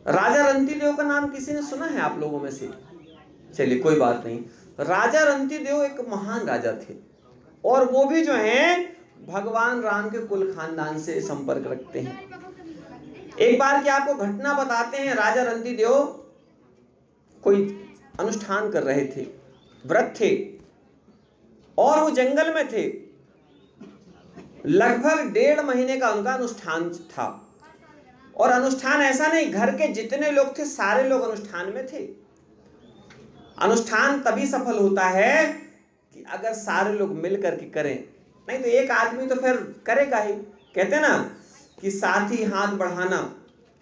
राजा रंतिदेव का नाम किसी ने सुना है आप लोगों में से? चलिए कोई बात नहीं। राजा रंतिदेव एक महान राजा थे और वो भी जो है भगवान राम के कुल खानदान से संपर्क रखते हैं। एक बार की आपको घटना बताते हैं। राजा रंतिदेव कोई अनुष्ठान कर रहे थे, व्रत थे, और वो जंगल में थे। लगभग 1.5 महीने का उनका अनुष्ठान था। और अनुष्ठान ऐसा नहीं, घर के जितने लोग थे सारे लोग अनुष्ठान में थे। अनुष्ठान तभी सफल होता है कि अगर सारे लोग मिल करके करें, नहीं तो एक आदमी तो फिर करेगा ही। कहते ना कि साथी हाथ बढ़ाना,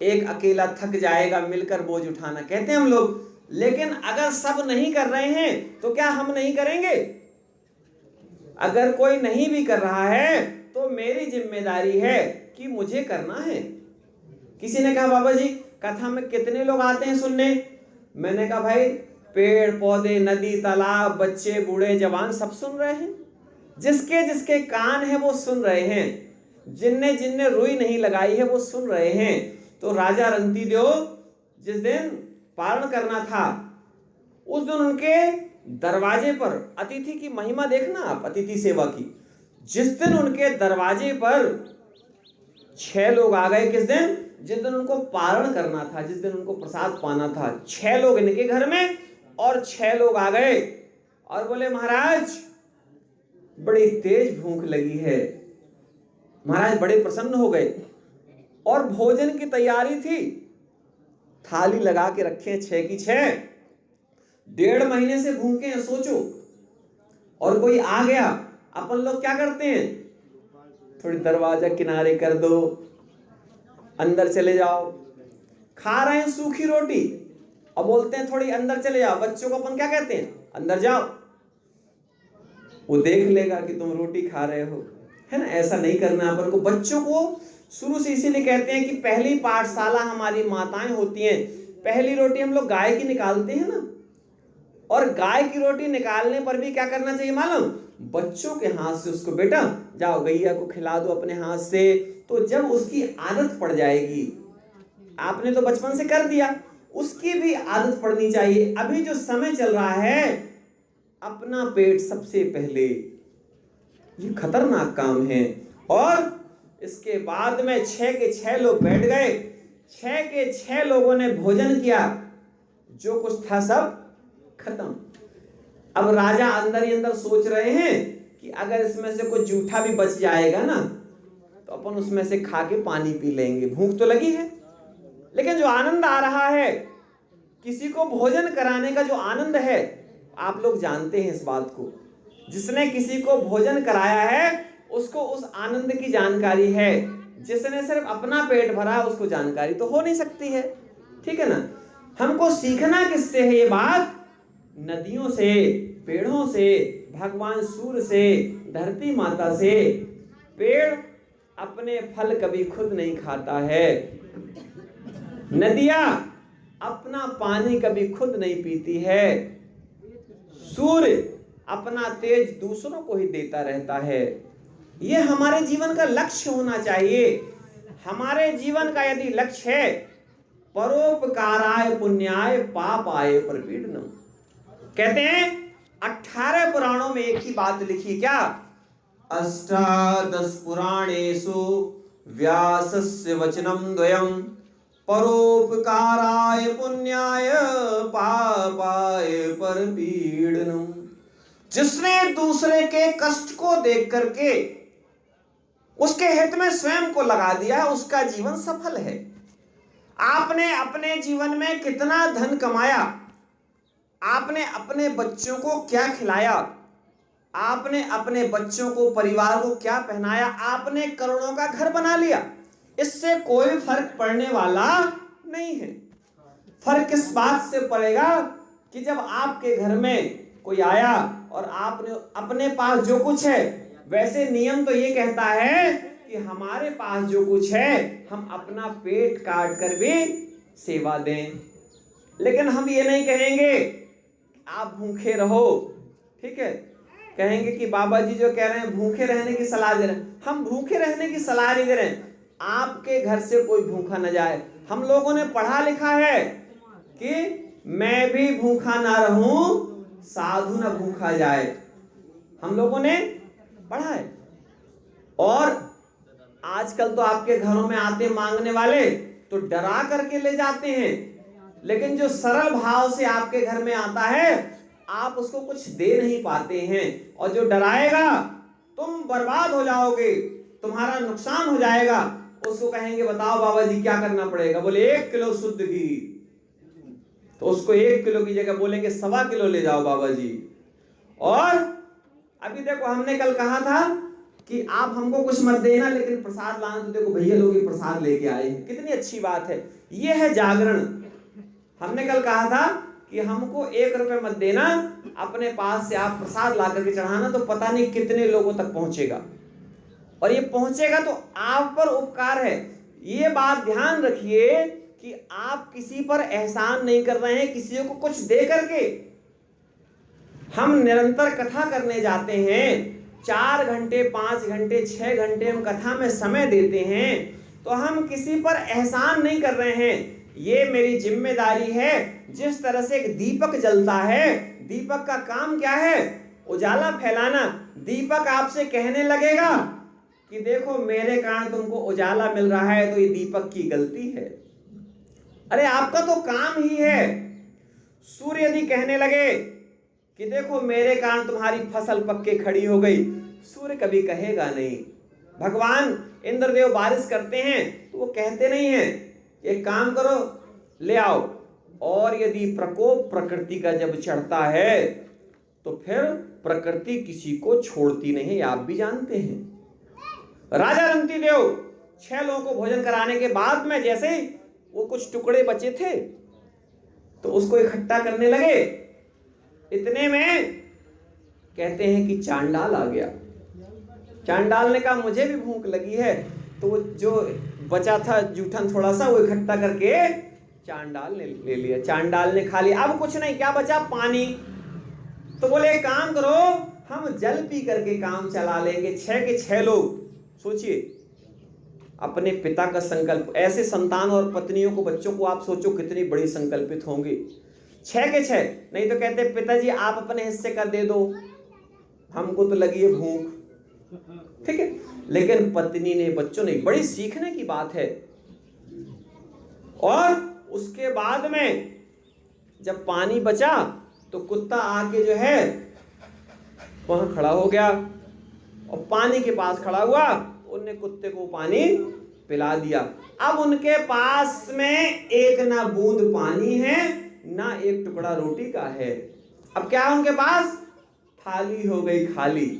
एक अकेला थक जाएगा मिलकर बोझ उठाना, कहते हैं हम लोग। लेकिन अगर सब नहीं कर रहे हैं तो क्या हम नहीं करेंगे? अगर कोई नहीं भी कर रहा है तो मेरी जिम्मेदारी है कि मुझे करना है। किसी ने कहा बाबा जी कथा में कितने लोग आते हैं सुनने? मैंने कहा भाई पेड़ पौधे नदी तालाब बच्चे बूढ़े जवान सब सुन रहे हैं। जिसके जिसके कान है वो सुन रहे हैं, जिनने जिनने रुई नहीं लगाई है वो सुन रहे हैं। तो राजा रंतिदेव जिस दिन पारण करना था उस दिन उनके दरवाजे पर, अतिथि की महिमा देखना आप, अतिथि सेवा की। जिस दिन उनके दरवाजे पर 6 लोग आ गए, किस दिन? जिस दिन उनको पारण करना था, जिस दिन उनको प्रसाद पाना था। 6 लोग इनके घर में और 6 लोग आ गए और बोले महाराज बड़ी तेज भूख लगी है। महाराज बड़े प्रसन्न हो गए और भोजन की तैयारी थी। थाली लगा के रखे 6 की 6। 1.5 महीने से भूखे हैं सोचो। और कोई आ गया, अपन लोग क्या करते हैं? थोड़ी दरवाजा किनारे कर दो, अंदर चले जाओ। खा रहे हैं सूखी रोटी और बोलते हैं थोड़ी अंदर चले जाओ। बच्चों को अपन क्या कहते हैं? अंदर जाओ। वो देख लेगा कि तुम रोटी खा रहे हो, है ना? ऐसा नहीं करना अपन को। बच्चों को शुरू से इसीलिए कहते हैं कि पहली पाठशाला हमारी माताएं होती हैं। पहली रोटी हम लोग गाय की निकालते हैं ना, और गाय की रोटी निकालने पर भी क्या करना चाहिए मालूम? बच्चों के हाथ से उसको, बेटा जाओ गैया को खिला दो अपने हाथ से। तो जब उसकी आदत पड़ जाएगी, आपने तो बचपन से कर दिया, उसकी भी आदत पड़नी चाहिए। अभी जो समय चल रहा है, अपना पेट सबसे पहले, ये खतरनाक काम है। और इसके बाद में 6 के 6 लोग बैठ गए। 6 के 6 लोगों ने भोजन किया, जो कुछ था सब खत्म। अब राजा अंदर ही अंदर सोच रहे हैं कि अगर इसमें से कुछ जूठा भी बच जाएगा ना तो अपन उसमें से खा के पानी पी लेंगे, भूख तो लगी है। लेकिन जो आनंद आ रहा है, किसी को भोजन कराने का जो आनंद है, आप लोग जानते हैं इस बात को। जिसने किसी को भोजन कराया है उसको उस आनंद की जानकारी है। जिसने सिर्फ अपना पेट भरा है उसको जानकारी तो हो नहीं सकती है, ठीक है ना? हमको सीखना किससे है ये बात? नदियों से, पेड़ों से, भगवान सूर्य से, धरती माता से। पेड़ अपने फल कभी खुद नहीं खाता है, नदियां अपना पानी कभी खुद नहीं पीती है, सूर्य अपना तेज दूसरों को ही देता रहता है। ये हमारे जीवन का लक्ष्य होना चाहिए। हमारे जीवन का यदि लक्ष्य है परोपकाराय पुण्याय पापाय परपीडनम, कहते हैं 18 पुराणों में एक ही बात लिखी, क्या? अष्टादश पुराणेषु व्यासस्य वचनम द्वयम् परोपकाराय पुण्याय पापाय परपीडनम। जिसने दूसरे के कष्ट को देख करके उसके हित में स्वयं को लगा दिया उसका जीवन सफल है। आपने अपने जीवन में कितना धन कमाया, आपने अपने बच्चों को क्या खिलाया, आपने अपने बच्चों को, परिवार को क्या पहनाया, आपने करोड़ों का घर बना लिया, इससे कोई फर्क पड़ने वाला नहीं है। फर्क किस बात से पड़ेगा कि जब आपके घर में कोई आया और आपने अपने पास जो कुछ है, वैसे नियम तो ये कहता है कि हमारे पास जो कुछ है हम अपना पेट काट कर भी सेवा दें। लेकिन हम ये नहीं कहेंगे आप भूखे रहो, ठीक है? कहेंगे कि बाबा जी जो कह रहे हैं भूखे रहने की सलाह दे रहे हैं, हम भूखे रहने की सलाह नहीं दे रहे हैं। आपके घर से कोई भूखा न जाए, हम लोगों ने पढ़ा लिखा है कि मैं भी भूखा ना रहूं, साधु न भूखा जाए। हम लोगों ने पढ़ा है। और आजकल तो आपके घरों में आते मांगने वाले तो डरा करके ले जाते हैं, लेकिन जो सरल भाव से आपके घर में आता है आप उसको कुछ दे नहीं पाते हैं। और जो डराएगा तुम बर्बाद हो जाओगे, तुम्हारा नुकसान हो जाएगा, उसको कहेंगे बताओ बाबा जी क्या करना पड़ेगा। बोले 1 किलो शुद्ध घी, तो उसको 1 किलो की जगह बोलेंगे 1.25 किलो ले जाओ बाबा जी। और अभी देखो हमने कल कहा था कि आप हमको कुछ मत देना लेकिन प्रसाद लाना, तो देखो भैया लोग प्रसाद लेके आए हैं, कितनी अच्छी बात है। ये है जागरण। हमने कल कहा था कि हमको 1 रुपए मत देना, अपने पास से आप प्रसाद ला करके चढ़ाना, तो पता नहीं कितने लोगों तक पहुंचेगा, और ये पहुंचेगा तो आप पर उपकार है। ये बात ध्यान रखिए कि आप किसी पर एहसान नहीं कर रहे हैं किसी को कुछ दे करके। हम निरंतर कथा करने जाते हैं, 4 घंटे 5 घंटे 6 घंटे हम कथा में समय देते हैं, तो हम किसी पर एहसान नहीं कर रहे हैं। ये मेरी जिम्मेदारी है। जिस तरह से एक दीपक जलता है, दीपक का काम क्या है? उजाला फैलाना। दीपक आपसे कहने लगेगा कि देखो मेरे कारण तुमको उजाला मिल रहा है, तो ये दीपक की गलती है। अरे आपका तो काम ही है। सूर्य यदि कहने लगे कि देखो मेरे कारण तुम्हारी फसल पक के खड़ी हो गई, सूर्य कभी कहेगा नहीं। भगवान इंद्रदेव बारिश करते हैं तो वो कहते नहीं हैं एक काम करो ले आओ। और यदि प्रकोप प्रकृति का जब चढ़ता है तो फिर प्रकृति किसी को छोड़ती नहीं, आप भी जानते हैं। राजा रंती देव 6 लोगों को भोजन कराने के बाद में जैसे ही वो कुछ टुकड़े बचे थे तो उसको इकट्ठा करने लगे, इतने में कहते हैं कि चांडाल आ गया। चांडाल ने कहा मुझे भी भूख लगी है, तो वो जो बचा था जूठन थोड़ा सा वो इकट्ठा करके चांडाल ने ले लिया। चांडाल ने खा लिया। अब कुछ नहीं, क्या बचा? पानी। तो बोले एक काम करो, हम जल पी करके काम चला लेंगे। 6 के 6 लोग। सोचिए अपने पिता का संकल्प। ऐसे संतान और पत्नियों को, बच्चों को आप सोचो कितनी बड़ी संकल्पित होंगे। 6 के 6। नहीं तो कहते पिताजी आप अपने हिस्से का दे दो, हमको तो लगी है भूख, ठीक है। लेकिन पत्नी ने, बच्चों ने, बड़ी सीखने की बात है। और उसके बाद में जब पानी बचा तो कुत्ता आके जो है वहां खड़ा हो गया और पानी के पास खड़ा हुआ, उनने कुत्ते को पानी पिला दिया। अब उनके पास में एक ना बूंद पानी है, ना एक टुकड़ा रोटी का है। अब क्या उनके पास? थाली हो गई खाली।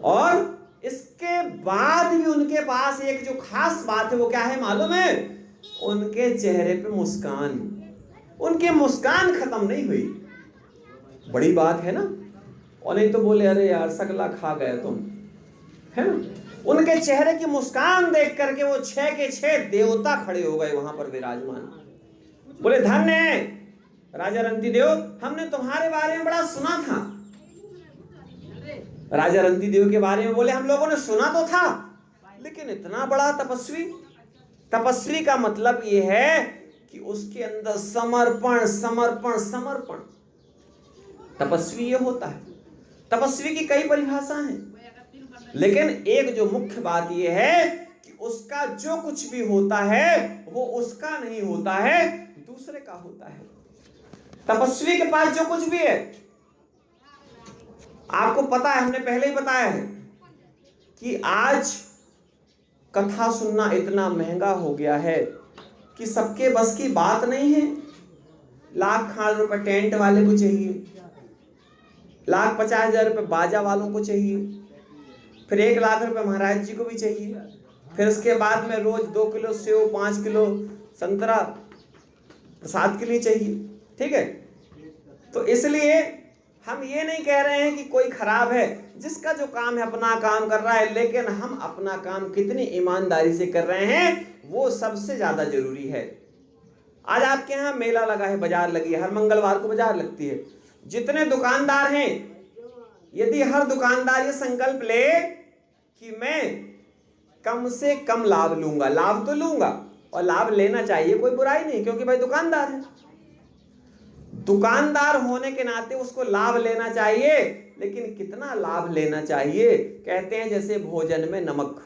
और इसके बाद भी उनके पास एक जो खास बात है वो क्या है मालूम है? उनके चेहरे पे मुस्कान। उनकी मुस्कान खत्म नहीं हुई। बड़ी बात है ना। और नहीं तो बोले अरे यार सगला खा गए तुम, है ना। उनके चेहरे की मुस्कान देख करके वो 6 के 6 देवता खड़े हो गए वहां पर विराजमान। बोले धन्य है राजा रंती देव, हमने तुम्हारे बारे में बड़ा सुना था। राजा रंती देव के बारे में बोले हम लोगों ने सुना तो था, लेकिन इतना बड़ा तपस्वी। तपस्वी का मतलब यह है कि उसके अंदर समर्पण समर्पण समर्पण। तपस्वी ये होता है। तपस्वी की कई परिभाषा हैं, लेकिन एक जो मुख्य बात यह है कि उसका जो कुछ भी होता है वो उसका नहीं होता है, दूसरे का होता है। तपस्वी के पास जो कुछ भी है, आपको पता है, हमने पहले ही बताया है कि आज कथा सुनना इतना महंगा हो गया है कि सबके बस की बात नहीं है। लाख खान रुपए टेंट वाले को चाहिए, 1,50,000 रुपए बाजा वालों को चाहिए, फिर 1 लाख रुपए महाराज जी को भी चाहिए, फिर उसके बाद में रोज 2 किलो सेव 5 किलो संतरा प्रसाद के लिए चाहिए, ठीक है। तो इसलिए हम ये नहीं कह रहे हैं कि कोई खराब है, जिसका जो काम है अपना काम कर रहा है, लेकिन हम अपना काम कितनी ईमानदारी से कर रहे हैं वो सबसे ज्यादा जरूरी है। आज आपके यहाँ मेला लगा है, बाजार लगी है, हर मंगलवार को बाजार लगती है। जितने दुकानदार हैं, यदि हर दुकानदार ये संकल्प ले कि मैं कम से कम लाभ लूंगा, लाभ तो लूंगा और लाभ लेना चाहिए, कोई बुराई नहीं, क्योंकि भाई दुकानदार है, दुकानदार होने के नाते उसको लाभ लेना चाहिए। लेकिन कितना लाभ लेना चाहिए? कहते हैं जैसे भोजन में नमक,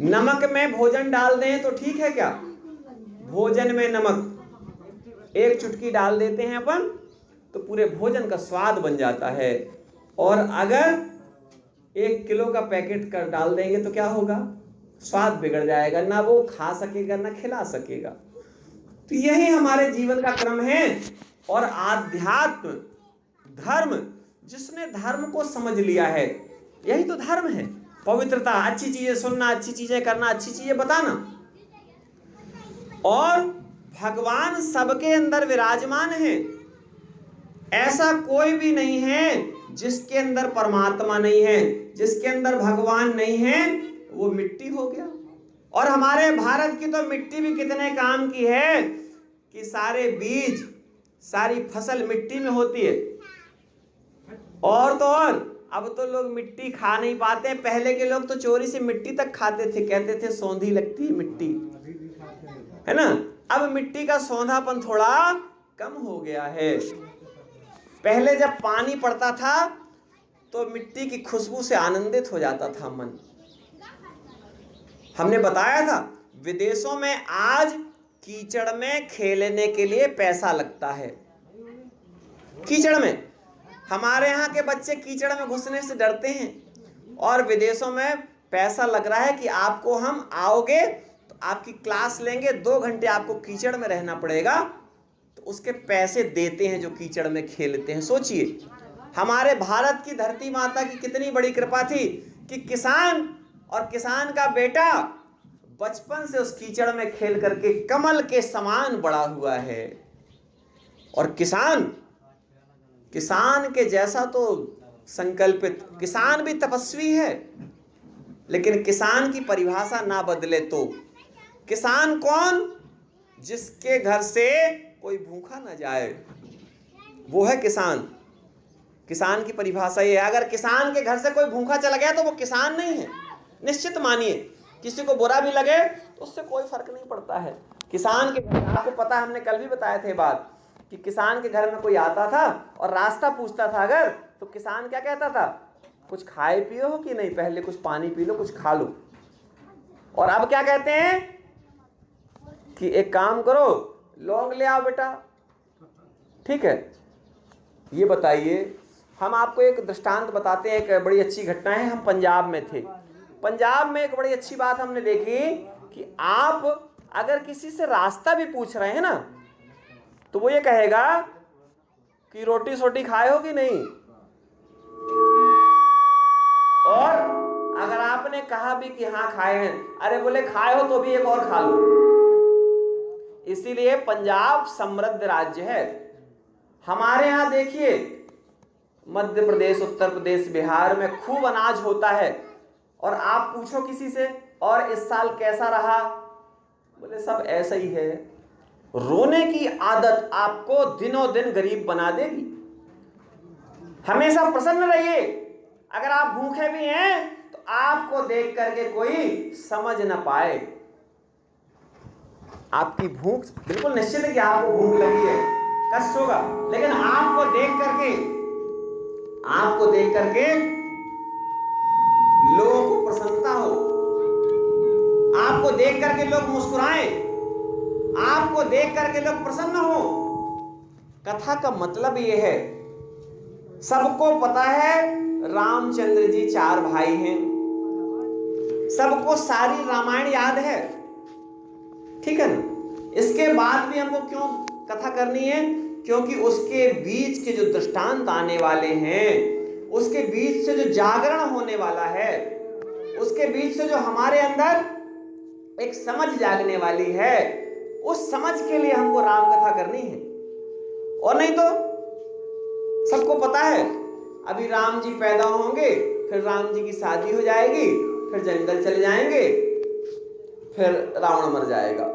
नमक में भोजन डाल दें तो ठीक है क्या? भोजन में नमक एक चुटकी डाल देते हैं अपन तो पूरे भोजन का स्वाद बन जाता है। और अगर 1 किलो का पैकेट कर डाल देंगे तो क्या होगा? स्वाद बिगड़ जाएगा, ना वो खा सकेगा ना खिला सकेगा। तो यही हमारे जीवन का क्रम है। और आध्यात्म धर्म, जिसने धर्म को समझ लिया है, यही तो धर्म है। पवित्रता, अच्छी चीजें सुनना, अच्छी चीजें करना, अच्छी चीजें बताना। और भगवान सबके अंदर विराजमान है, ऐसा कोई भी नहीं है जिसके अंदर परमात्मा नहीं है। जिसके अंदर भगवान नहीं है वो मिट्टी हो गया। और हमारे भारत की तो मिट्टी भी कितने काम की है कि सारे बीज, सारी फसल मिट्टी में होती है। और तो और अब तो लोग मिट्टी खा नहीं पाते। पहले के लोग तो चोरी से मिट्टी तक खाते थे, कहते थे सौंधी लगती है मिट्टी, है ना। अब मिट्टी का सौंधापन थोड़ा कम हो गया है। पहले जब पानी पड़ता था तो मिट्टी की खुशबू से आनंदित हो जाता था मन। हमने बताया था विदेशों में आज कीचड़ में खेलने के लिए पैसा लगता है। कीचड़ में, हमारे यहाँ के बच्चे कीचड़ में घुसने से डरते हैं, और विदेशों में पैसा लग रहा है कि आपको हम आओगे तो आपकी क्लास लेंगे, 2 घंटे आपको कीचड़ में रहना पड़ेगा, तो उसके पैसे देते हैं जो कीचड़ में खेलते हैं। सोचिए हमारे भारत की धरती माता की कितनी बड़ी कृपा थी कि किसान और किसान का बेटा बचपन से उस कीचड़ में खेल करके कमल के समान बड़ा हुआ है। और किसान के जैसा तो संकल्पित, किसान भी तपस्वी है, लेकिन किसान की परिभाषा ना बदले तो किसान कौन? जिसके घर से कोई भूखा ना जाए, वो है किसान। किसान की परिभाषा ये है, अगर किसान के घर से कोई भूखा चला गया तो वो किसान नहीं है। निश्चित मानिए, किसी को बुरा भी लगे तो उससे कोई फर्क नहीं पड़ता है। किसान के घर, आपको पता है, हमने कल भी बताए थे बात कि किसान के घर में कोई आता था और रास्ता पूछता था अगर, तो किसान क्या कहता था? कुछ खाए पिए हो कि नहीं, पहले कुछ पानी पी लो, कुछ खा लो। और अब क्या कहते हैं कि एक काम करो, लौंग ले आओ बेटा। ठीक है, ये बताइए, हम आपको एक दृष्टांत बताते हैं। एक बड़ी अच्छी घटना है। हम पंजाब में थे। पंजाब में एक बड़ी अच्छी बात हमने देखी कि आप अगर किसी से रास्ता भी पूछ रहे हैं ना, तो वो ये कहेगा कि रोटी सोटी खाए हो कि नहीं। और अगर आपने कहा भी कि हाँ खाए हैं, अरे बोले खाए हो तो भी एक और खा लो। इसीलिए पंजाब समृद्ध राज्य है। हमारे यहाँ देखिए, मध्य प्रदेश, उत्तर प्रदेश, बिहार में खूब अनाज होता है, और आप पूछो किसी से और इस साल कैसा रहा, बोले सब ऐसा ही है। रोने की आदत आपको दिनों दिन गरीब बना देगी। हमेशा प्रसन्न रहिए। अगर आप भूखे भी हैं तो आपको देख करके कोई समझ ना पाए। आपकी भूख बिल्कुल निश्चित है कि आपको भूख लगी है, कष्ट होगा, लेकिन आपको देख करके लोगों को प्रसन्नता हो, आपको देख करके लोग मुस्कुराएं, आपको देख करके लोग प्रसन्न हो। कथा का मतलब यह है, सबको पता है रामचंद्र जी 4 भाई हैं, सबको सारी रामायण याद है, ठीक है ना। इसके बाद भी हमको क्यों कथा करनी है? क्योंकि उसके बीच के जो दृष्टांत आने वाले हैं, उसके बीच से जो जागरण होने वाला है, उसके बीच से जो हमारे अंदर एक समझ जागने वाली है, उस समझ के लिए हमको राम कथा करनी है। और नहीं तो सबको पता है अभी राम जी पैदा होंगे, फिर राम जी की शादी हो जाएगी, फिर जंगल चले जाएंगे, फिर रावण मर जाएगा।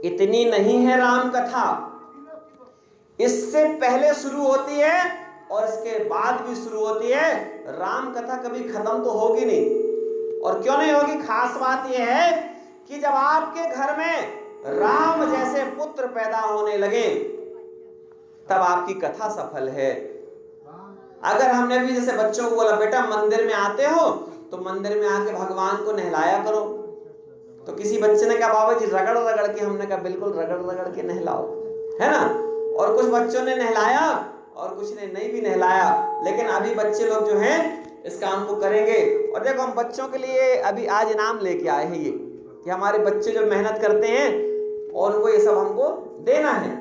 इतनी नहीं है राम कथा, इससे पहले शुरू होती है और इसके बाद भी शुरू होती है। राम कथा कभी खत्म तो होगी नहीं। और क्यों नहीं होगी? खास बात यह है कि कि जब आपके घर में राम जैसे पुत्र पैदा होने लगे तब आपकी कथा सफल है। अगर हमने भी जैसे बच्चों को बोला बेटा मंदिर में आते हो तो मंदिर में आके भगवान को नहलाया करो, तो किसी बच्चे ने कहा बाबा जी रगड़ रगड़ के, हमने कहा बिल्कुल रगड़ रगड़ के नहलाओ, है ना। और कुछ बच्चों ने नहलाया और कुछ ने नहीं भी नहलाया, लेकिन अभी बच्चे लोग जो हैं इस काम को करेंगे। और देखो हम बच्चों के लिए अभी आज इनाम लेके आए हैं ये, कि हमारे बच्चे जो मेहनत करते हैं और उनको ये सब हमको देना है।